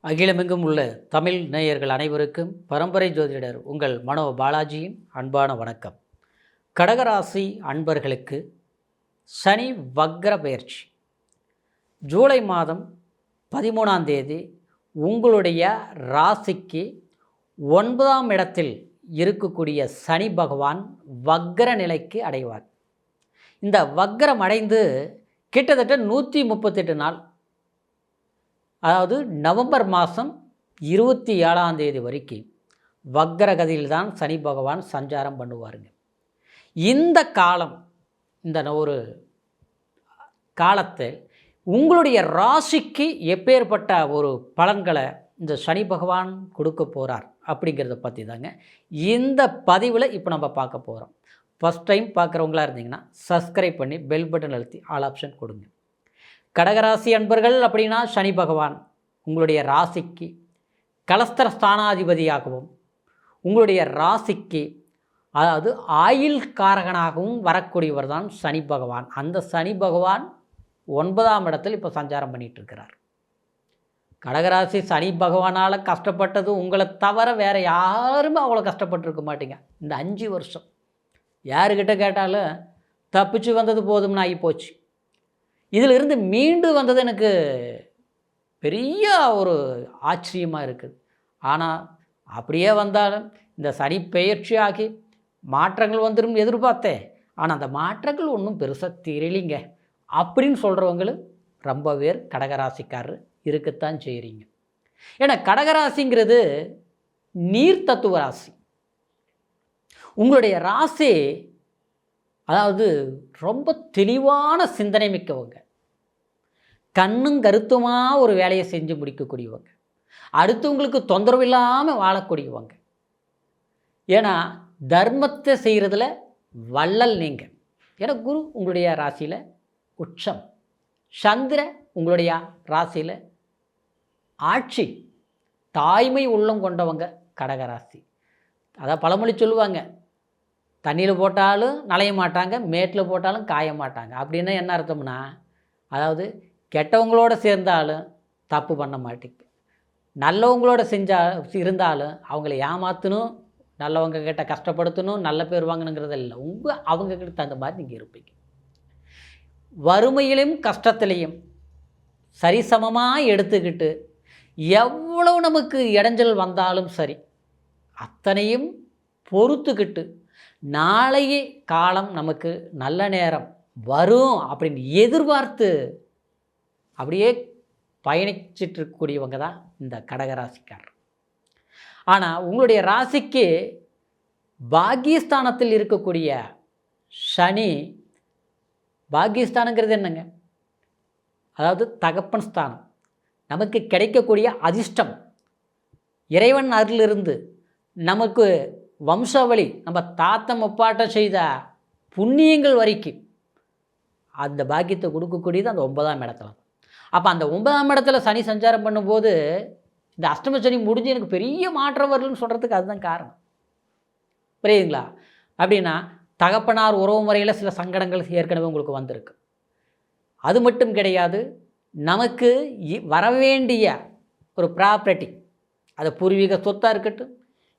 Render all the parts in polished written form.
அகிலமெங்கும் உள்ள தமிழ் நேயர்கள் அனைவருக்கும் பரம்பரை ஜோதிடர் உங்கள் மனோ பாலாஜியின் அன்பான வணக்கம். கடகராசி அன்பர்களுக்கு சனி வக்ர பயிற்சி ஜூலை மாதம் 13ஆம் தேதி உங்களுடைய ராசிக்கு 9ஆம் இடத்தில் இருக்கக்கூடிய சனி பகவான் வக்ர நிலைக்கு அடைவார். இந்த வக்ரம் அடைந்து கிட்டத்தட்ட 138 நாள், அதாவது நவம்பர் மாதம் 27ஆம் தேதி வரைக்கும் வக்ரகதியில் தான் சனி பகவான் சஞ்சாரம் பண்ணுவாருங்க. இந்த காலம், இந்த ஒரு காலத்தில் உங்களுடைய ராசிக்கு எப்பேற்பட்ட ஒரு பலன்களை இந்த சனி பகவான் கொடுக்க போகிறார் அப்படிங்கிறத பற்றி தாங்க இந்த பதிவில் இப்போ நம்ம பார்க்க போகிறோம். ஃபஸ்ட் டைம் பார்க்குறவங்களா இருந்தீங்கன்னா சப்ஸ்கிரைப் பண்ணி பெல் பட்டன் அழுத்தி ஆல் ஆப்ஷன் கொடுங்க. கடகராசி அன்பர்கள் அப்படின்னா சனி பகவான் உங்களுடைய ராசிக்கு கலஸ்தர ஸ்தானாதிபதியாகவும் உங்களுடைய ராசிக்கு அதாவது ஆயுள் காரகனாகவும் வரக்கூடியவர் தான் சனி பகவான். அந்த சனி பகவான் 9ஆம் இடத்தில் இப்போ சஞ்சாரம் பண்ணிகிட்ருக்கிறார். கடகராசி சனி பகவானால் கஷ்டப்பட்டது உங்களை தவிர வேறு யாருமே அவ்வளோ கஷ்டப்பட்டுருக்க மாட்டீங்க. இந்த 5 வருஷம் யாருக்கிட்ட கேட்டாலும் தப்பிச்சு வந்தது போதும்னு ஆகி போச்சு. இதிலிருந்து மீண்டு வந்தது எனக்கு பெரிய ஒரு ஆச்சரியமாக இருக்குது. ஆனால் அப்படியே வந்தாலும் இந்த சனி பெயர்ச்சி ஆகி மாற்றங்கள் வந்துடும் எதிர்பார்த்தேன். ஆனால் அந்த மாற்றங்கள் ஒன்றும் பெருசாக தெரியலிங்க அப்படின்னு சொல்கிறவங்களும் ரொம்ப பேர் கடகராசிக்காரர் இருக்கத்தான் செய்கிறீங்க. ஏன்னா கடகராசிங்கிறது நீர் தத்துவ ராசி. உங்களுடைய ராசி அதாவது ரொம்ப தெளிவான சிந்தனை மிக்கவங்க, கண்ணும் கருத்துமாக ஒரு வேலையை செஞ்சு முடிக்கக்கூடியவங்க, அடுத்தவங்களுக்கு தொந்தரவு இல்லாமல் வாழக்கூடியவங்க. ஏன்னா தர்மத்தை செய்கிறதுல வள்ளல் நீங்கள். ஏன்னா குரு உங்களுடைய ராசியில் உச்சம், சந்திர உங்களுடைய ராசியில் ஆட்சி, தாய்மை உள்ளம் கொண்டவங்க கடகராசி. அதான் பழமொழி சொல்லுவாங்க, தண்ணியில் போட்டாலும் நனைய மாட்டாங்க, மேட்டில் போட்டாலும் காய மாட்டாங்க. அப்படின்னா என்ன அர்த்தம்னா, அதாவது கெட்டவங்களோட சேர்ந்தாலும் தப்பு பண்ண மாட்டேங்க, நல்லவங்களோட இருந்தாலும் அவங்கள ஏமாற்றணும், நல்லவங்க கிட்ட கஷ்டப்படுத்தணும், நல்ல பேர் வாங்கணுங்கிறது இல்லை. அவங்கக்கிட்ட தகுந்த மாதிரி நீங்கள் இருப்பீங்க. வறுமையிலும் கஷ்டத்திலையும் சரிசமமாக எடுத்துக்கிட்டு எவ்வளவு நமக்கு இடைஞ்சல் வந்தாலும் சரி அத்தனையும் பொறுத்துக்கிட்டு நாளைய காலம் நமக்கு நல்ல நேரம் வரும் அப்படின்னு எதிர்பார்த்து அப்படியே பயணிச்சிட்ருக்கக்கூடியவங்க தான் இந்த கடகராசிக்காரர். ஆனால் உங்களுடைய ராசிக்கு பாக்கியஸ்தானத்தில் இருக்கக்கூடிய சனி, பாக்கியஸ்தானங்கிறது என்னங்க, அதாவது தகப்பன் ஸ்தானம், நமக்கு கிடைக்கக்கூடிய அதிர்ஷ்டம், இறைவன் அருளிலிருந்து நமக்கு வம்சாவளி, நம்ம தாத்தா முப்பாட்ட செய்த புண்ணியங்கள் வரைக்கும் அந்த பாக்கியத்தை கொடுக்கக்கூடியது அந்த 9ஆம் இடத்துல. அப்போ அந்த 9ஆம் இடத்துல சனி சஞ்சாரம் பண்ணும்போது இந்த அஷ்டம சனி முடிஞ்சு எனக்கு பெரிய மாற்றம் வரலன்னு சொல்கிறதுக்கு அதுதான் காரணம். புரியுதுங்களா? அப்படின்னா தகப்பனார் உறவு முறையில் சில சங்கடங்கள் ஏற்கனவே உங்களுக்கு வந்திருக்கு. அது மட்டும் கிடையாது, நமக்கு வரவேண்டிய ஒரு ப்ராப்பர்ட்டி, அது பூர்வீக சொத்தாக இருக்கட்டும்,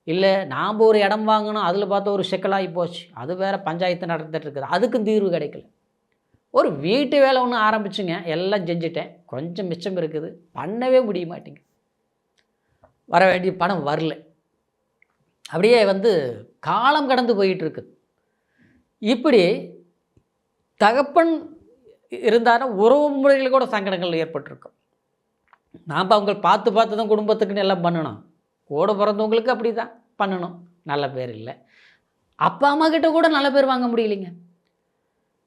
இல்லை நாம் ஒரு இடம் வாங்கணும், அதில் பார்த்தா ஒரு சிக்கலாகி போச்சு, அது வேறு பஞ்சாயத்து நடந்துட்டு இருக்குது, அதுக்கும் தீர்வு கிடைக்கல. ஒரு வீட்டு வேலை ஒன்று ஆரம்பிச்சுங்க, எல்லாம் செஞ்சுட்டேன், கொஞ்சம் மிச்சம் இருக்குது, பண்ணவே முடிய மாட்டேங்க, வர வேண்டிய பணம் வரல, அப்படியே காலம் கடந்து போயிட்டுருக்குது. இப்படி தகப்பன் இருந்தாலும் உறவு முறைகள் கூட சங்கடங்கள் ஏற்பட்டிருக்கும். நாம் அவங்க பார்த்து தான் குடும்பத்துக்குன்னு எல்லாம் பண்ணணும், கூட பிறந்தவங்களுக்கு அப்படி தான் பண்ணணும், நல்ல பேர் இல்லை. அப்பா அம்மா கிட்ட கூட நல்ல பேர் வாங்க முடியலைங்க.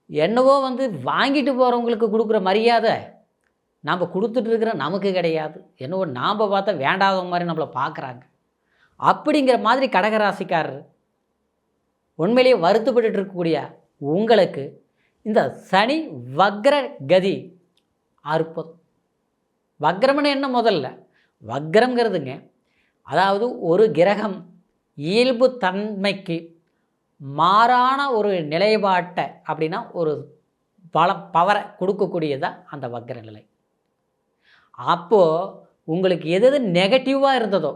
என்னவோ வாங்கிட்டு போகிறவங்களுக்கு கொடுக்குற மரியாதை நாம் கொடுத்துட்ருக்கிற நமக்கு கிடையாது. என்னவோ நாம் பார்த்தா வேண்டாத மாதிரி நம்மளை பார்க்குறாங்க. அப்படிங்கிற மாதிரி கடகராசிக்காரர் உண்மையிலேயே வருத்தப்பட்டு இருக்கக்கூடிய உங்களுக்கு இந்த சனி வக்ர கதி அற்புதம். வக்ரம்னு என்ன, முதல்ல வக்ரங்கிறதுங்க, அதாவது ஒரு கிரகம் இயல்பு தன்மைக்கு மாறான ஒரு நிலைப்பாட்டை அப்படின்னா ஒரு பவரை கொடுக்கக்கூடியதான் அந்த வக்ர நிலை. அப்போது உங்களுக்கு எது எது நெகட்டிவாக இருந்ததோ,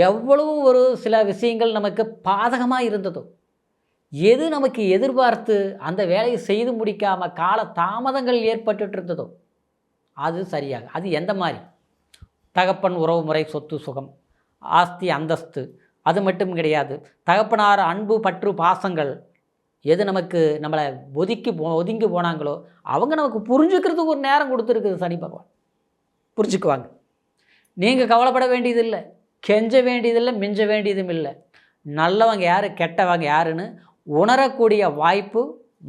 எவ்வளவு ஒரு சில விஷயங்கள் நமக்கு பாதகமாக இருந்ததோ, எது நமக்கு எதிர்பார்த்து அந்த வேலையை செய்து முடிக்காமல் கால தாமதங்கள் ஏற்பட்டுட்டு இருந்ததோ அது சரியாக, அது எந்த மாதிரி தகப்பன் உறவு முறை, சொத்து சுகம், ஆஸ்தி அந்தஸ்து, அது மட்டும் கிடையாது. தகப்பனார் அன்பு பற்று பாசங்கள் எது நமக்கு நம்மளை ஒதுங்கி போனாங்களோ அவங்க நமக்கு புரிஞ்சுக்கிறதுக்கு ஒரு நேரம் கொடுத்துருக்குது சனி பகவான். புரிஞ்சுக்குவாங்க. நீங்கள் கவலைப்பட வேண்டியதில்லை, கெஞ்ச வேண்டியதில்லை, மிஞ்ச வேண்டியதும் இல்லை. நல்லவங்க யார் கெட்டவங்க யாருன்னு உணரக்கூடிய வாய்ப்பு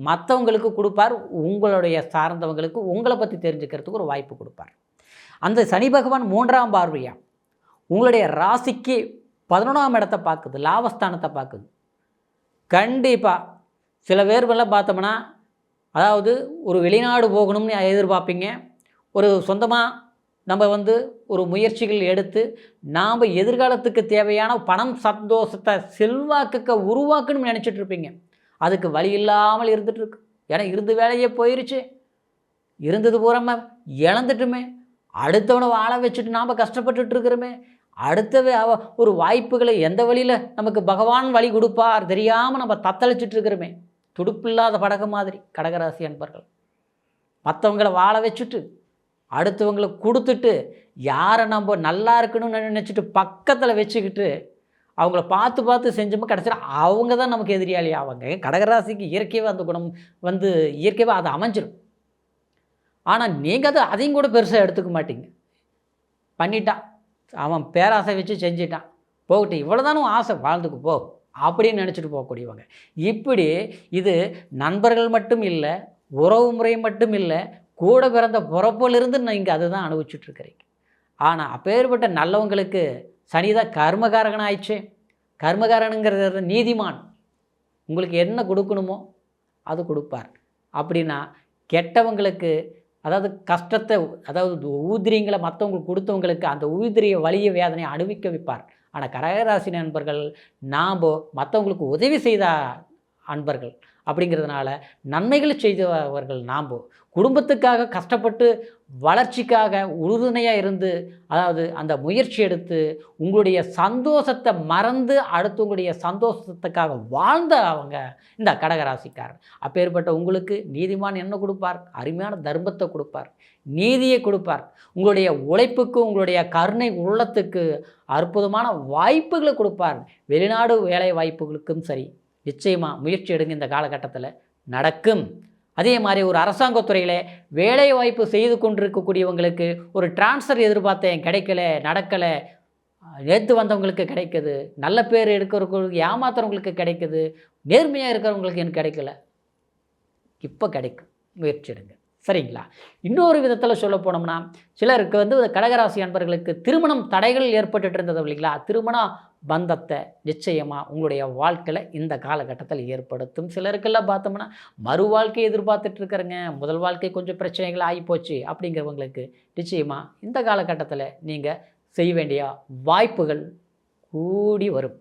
மற்றவங்களுக்கு கொடுப்பார். உங்களுடைய சார்ந்தவங்களுக்கு உங்களை பற்றி தெரிஞ்சுக்கிறதுக்கு ஒரு வாய்ப்பு கொடுப்பார். அந்த சனி பகவான் 3ஆம் பார்வையாக உங்களுடைய ராசிக்கு 11ஆம் இடத்தை பார்க்குது, லாபஸ்தானத்தை பார்க்குது. கண்டிப்பாக சில பேர்லாம் பார்த்தோம்னா, அதாவது ஒரு வெளிநாடு போகணும்னு எதிர்பார்ப்பீங்க. ஒரு சொந்தமாக நம்ம ஒரு முயற்சிகள் எடுத்து நாம் எதிர்காலத்துக்கு தேவையான பணம், சந்தோஷத்தை, செல்வாக்குக்கு உருவாக்கணும்னு நினச்சிட்ருப்பீங்க. அதுக்கு வழி இல்லாமல் இருந்துகிட்ருக்கு. ஏன்னா இருந்து வேலையே போயிருச்சு, இருந்தது பூராம இழந்துட்டுமே, அடுத்தவனை வாழ வச்சுட்டு நாம் கஷ்டப்பட்டுட்ருக்கிறோமே, அடுத்த ஒரு வாய்ப்புகளை எந்த வழியில் நமக்கு பகவான் வழி கொடுப்பார் தெரியாமல் நம்ம தத்தளிச்சிட்ருக்கிறோமே. துடுப்பில்லாத படகு மாதிரி கடகராசி அன்பர்கள். மற்றவங்களை வாழ வச்சுட்டு அடுத்தவங்களுக்கு கொடுத்துட்டு யாரை நம்ம நல்லா இருக்கணும்னு நினச்சிட்டு பக்கத்தில் வச்சுக்கிட்டு அவங்கள பார்த்து பார்த்து செஞ்சோமோ கடைசியில் அவங்க தான் நமக்கு எதிரியாளி ஆவாங்க. கடகராசிக்கு இயற்கையாக அந்த குணம் இயற்கையாக அது அமைஞ்சிடும். ஆனால் நீங்கள் அதையும் கூட பெருசாக எடுத்துக்க மாட்டீங்க. பண்ணிட்டான், அவன் பேராசை வச்சு செஞ்சிட்டான், போகட்டும், இவ்வளோதானும் ஆசை, வாழ்ந்துக்கு போ அப்படின்னு நினச்சிட்டு போகக்கூடியவங்க. இப்படி இது நண்பர்கள் மட்டும் இல்லை, உறவு முறை மட்டும் இல்லை, கூட பிறந்த பிறப்பிலிருந்து நீங்கள் அதை தான் அனுபவிச்சுட்ருக்கிறீங்க. ஆனால் அப்பேற்பட்ட நல்லவங்களுக்கு சனிதான் கர்மகாரகன் ஆயிடுச்சு. கர்மகாரனுங்கிறது நீதிமான். உங்களுக்கு என்ன கொடுக்கணுமோ அது கொடுப்பார். அப்படின்னா கெட்டவங்களுக்கு, அதாவது கஷ்டத்தை, அதாவது ஊதிரிங்களை மற்றவங்களுக்கு கொடுத்தவங்களுக்கு அந்த ஊதிரிய வலிய வேதனையை அனுபவிக்க வைப்பார். ஆனால் கடகராசி நண்பர்கள் நாம் மற்றவங்களுக்கு உதவி செய்த அன்பர்கள் அப்படிங்கிறதுனால நன்மைகளை செய்தவர்கள் நாம் குடும்பத்துக்காக கஷ்டப்பட்டு வளர்ச்சிக்காக உறுதுணையாக இருந்து, அதாவது அந்த முயற்சி எடுத்து உங்களுடைய சந்தோஷத்தை மறந்து அடுத்தவங்களுடைய சந்தோஷத்துக்காக வாழ்ந்த அவங்க இந்த கடகராசிக்காரர். அப்பேற்பட்ட உங்களுக்கு நீதிமான் என்ன கொடுப்பார்? அருமையான தர்மத்தை கொடுப்பார், நீதியை கொடுப்பார். உங்களுடைய உழைப்புக்கு, உங்களுடைய கருணை உள்ளத்துக்கு அற்புதமான வாய்ப்புகளை கொடுப்பார். வெளிநாடு வேலை வாய்ப்புகளுக்கும் சரி, நிச்சயமாக முயற்சி எடுங்க, இந்த காலகட்டத்தில் நடக்கும். அதே மாதிரி ஒரு அரசாங்கத்துறையில் வேலை வாய்ப்பு செய்து கொண்டிருக்கக்கூடியவங்களுக்கு ஒரு டிரான்ஸ்ஃபர் எதிர்பார்த்தேன், கிடைக்கல, நடக்கலை, நேற்று வந்தவங்களுக்கு கிடைக்குது, நல்ல பேர் எடுக்கிறவங்களுக்கு ஏமாத்துறவங்களுக்கு கிடைக்குது, நேர்மையாக இருக்கிறவங்களுக்கு எனக்கு கிடைக்கல, இப்போ கிடைக்கும், முயற்சி எடுங்க. சரிங்களா? இன்னொரு விதத்தில் சொல்ல போனோம்னா, சிலருக்கு கடகராசி அன்பர்களுக்கு திருமணம் தடைகள் ஏற்பட்டு இருந்தது இல்லைங்களா? திருமண பந்தத்தை நிச்சயமாக உங்களுடைய வாழ்க்கையில் இந்த காலகட்டத்தில் ஏற்படுத்தும். சிலருக்கெல்லாம் பார்த்தோம்னா மறு வாழ்க்கையை எதிர்பார்த்துட்ருக்கிறேங்க, முதல் வாழ்க்கை கொஞ்சம் பிரச்சனைகள் ஆகிப்போச்சு அப்படிங்கிறவங்களுக்கு நிச்சயமாக இந்த காலகட்டத்தில் நீங்கள் செய்ய வேண்டிய வாய்ப்புகள் கூடி வரும்.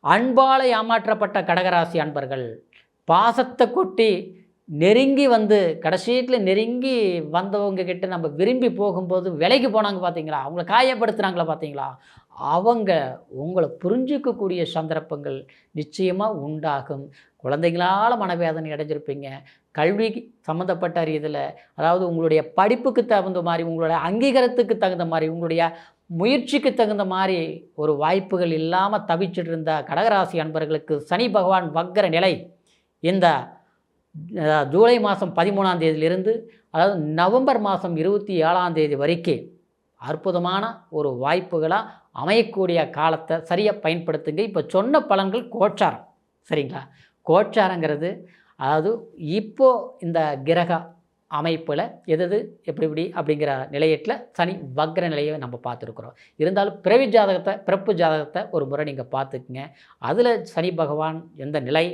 அன்பால் ஏமாற்றப்பட்ட கடகராசி அன்பர்கள் பாசத்தை கொட்டி நெருங்கி கடைசியில் நெருங்கி வந்தவங்க கிட்ட நம்ம விரும்பி போகும்போது விலைக்கு போனாங்க பார்த்தீங்களா, அவங்கள காயப்படுத்துகிறாங்களா பார்த்தீங்களா, அவங்க உங்களை புரிஞ்சிக்கக்கூடிய சந்தர்ப்பங்கள் நிச்சயமாக உண்டாகும். குழந்தைங்களால் மனவேதனை அடைஞ்சிருப்பீங்க. கல்வி சம்மந்தப்பட்ட ரீதியில், அதாவது உங்களுடைய படிப்புக்கு தகுந்த மாதிரி, உங்களுடைய அங்கீகாரத்துக்கு தகுந்த மாதிரி, உங்களுடைய முயற்சிக்கு தகுந்த மாதிரி ஒரு வாய்ப்புகள் இல்லாமல் தவிச்சிட்டு இருந்த கடகராசி அன்பர்களுக்கு சனி பகவான் வக்கர நிலை இந்த ஜூலை மாதம் 13ஆம் தேதியிலிருந்து, அதாவது நவம்பர் மாதம் 27ஆம் தேதி வரைக்கும் அற்புதமான ஒரு வாய்ப்புகளாக அமையக்கூடிய காலத்தை சரியாக பயன்படுத்துங்க. இப்போ சொன்ன பலன்கள் கோச்சாரம், சரிங்களா? கோச்சாரங்கிறது அதாவது இப்போது இந்த கிரக அமைப்பில் எது எப்படி அப்படிங்கிற நிலையத்தில் சனி வக்ர நிலையை நம்ம பார்த்துருக்குறோம். இருந்தாலும் பிறப்பு ஜாதகத்தை ஒரு முறை நீங்கள் பார்த்துக்குங்க. அதில் சனி பகவான் எந்த நிலை,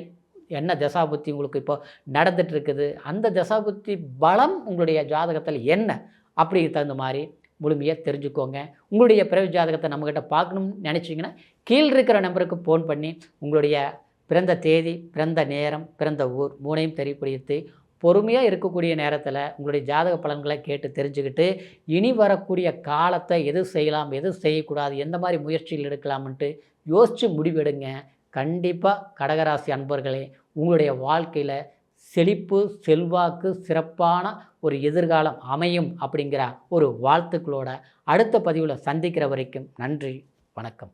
என்ன தசாபுத்தி உங்களுக்கு இப்போ நடந்துகிட்ருக்குது, அந்த தசாபுத்தி பலம் உங்களுடைய ஜாதகத்தில் என்ன அப்படிங்கிறது தகுந்த மாதிரி முழுமையாக தெரிஞ்சுக்கோங்க. உங்களுடைய பிறவி ஜாதகத்தை நம்மக்கிட்ட பார்க்கணும்னு நினச்சிங்கன்னா கீழே இருக்கிற நம்பருக்கு ஃபோன் பண்ணி உங்களுடைய பிறந்த தேதி, பிறந்த நேரம், பிறந்த ஊர் 3ஐயும் தெரியப்படுத்தி பொறுமையாக இருக்கக்கூடிய நேரத்தில் உங்களுடைய ஜாதக பலன்களை கேட்டு தெரிஞ்சுக்கிட்டு இனி வரக்கூடிய காலத்தை எது செய்யலாம் எது செய்யக்கூடாது எந்த மாதிரி முயற்சிகள் எடுக்கலாம்ன்ட்டு யோசித்து முடிவெடுங்க. கண்டிப்பாக கடகராசி அன்பர்களே, உங்களுடைய வாழ்க்கையில் செழிப்பு செல்வாக்கு சிறப்பான ஒரு எதிர்காலம் அமையும் அப்படிங்கிற ஒரு வாழ்த்துக்களோட அடுத்த பதிவில் சந்திக்கிற வரைக்கும் நன்றி, வணக்கம்.